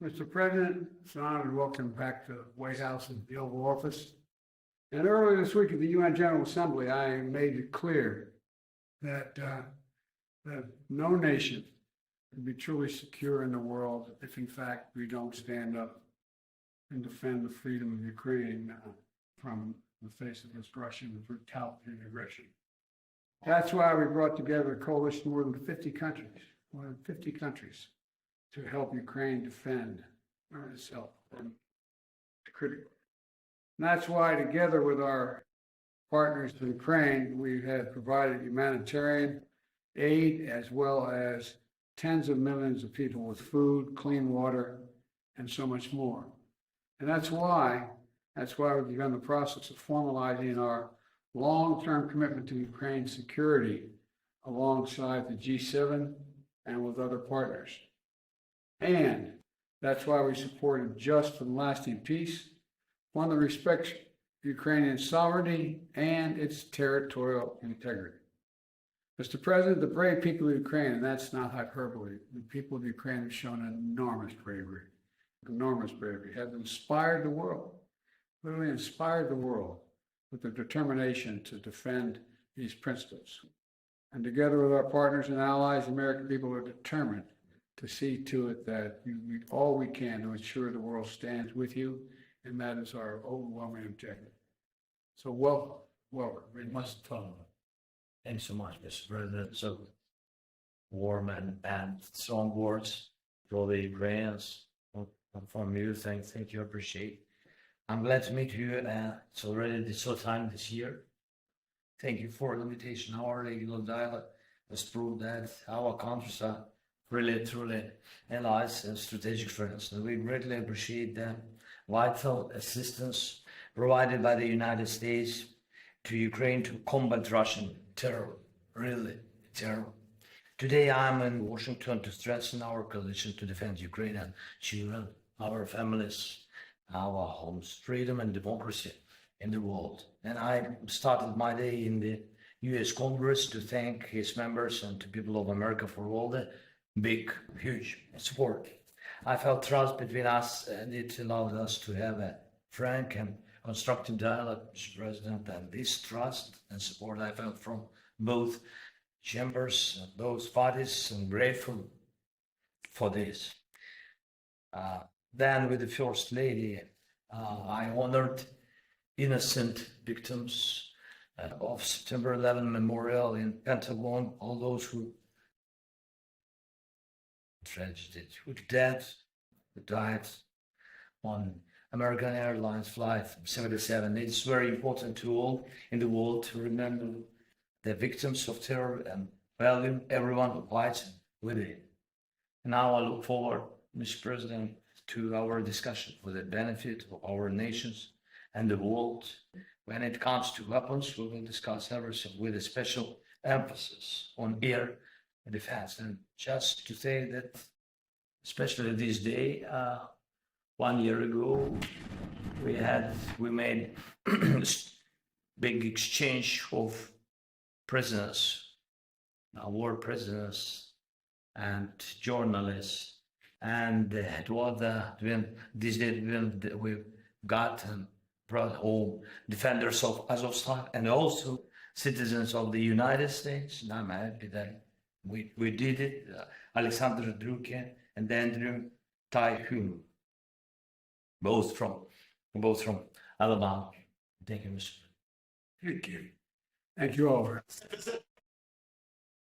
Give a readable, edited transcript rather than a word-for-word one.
Mr. President, it's an honor to welcome back to the White House and the Oval Office. And earlier this week at the UN General Assembly, I made it clear that no nation can be truly secure in the world if, in fact, we don't stand up and defend the freedom of Ukraine from the face of this Russian brutality and aggression. That's why we brought together a coalition of more than 50 countries, to help Ukraine defend itself from the critical. And that's why, together with our partners in Ukraine, we have provided humanitarian aid as well as tens of millions of people with food, clean water, and so much more. And that's why we've begun the process of formalizing our long-term commitment to Ukraine's security alongside the G7 and with other partners. And that's why we support a just and lasting peace, one that respects Ukrainian sovereignty and its territorial integrity. Mr. President, the brave people of Ukraine, and that's not hyperbole, the people of Ukraine have shown enormous bravery, have inspired the world, literally inspired the world with their determination to defend these principles. And together with our partners and allies, the American people are determined to see to it that we do all we can to ensure the world stands with you, and that is our overwhelming objective. So welcome. We must talk. Thanks so much, Mr. President. So warm and strong words for the Ukrainians from you. Thank you, appreciate. I'm glad to meet you. It's already the third time this year. Thank you for the invitation. Our regular dialogue has proved that our countries are really, truly allies and strategic friends. And we greatly appreciate the vital assistance provided by the United States to Ukraine to combat Russian terror, really terror. Today I'm in Washington to strengthen our coalition to defend Ukrainian children, our families, our homes, freedom and democracy in the world. And I started my day in the US Congress to thank its members and to people of America for all the big, huge support. I felt trust between us, and it allowed us to have a frank and constructive dialogue, Mr. President, and this trust and support I felt from both chambers, both parties, and grateful for this. Then with the First Lady, I honored innocent victims of September 11 Memorial in Pentagon, all those who tragedy, who died on American Airlines flight 77. It's very important to all in the world to remember the victims of terror and value everyone who fights with it. And now I look forward, Mr. President, to our discussion for the benefit of our nations and the world. When it comes to weapons, we will discuss everything with a special emphasis on air defense. And just to say that, especially this day, 1 year ago, we made big exchange of prisoners, war prisoners and journalists. And it was this day when we got and brought home defenders of Azovstal and also citizens of the United States. And I'm happy that we did it. Alexander Drukin and Andrew Tai-Hun, both from Alabama. Thank you, Mr. Thank you. Thank you all.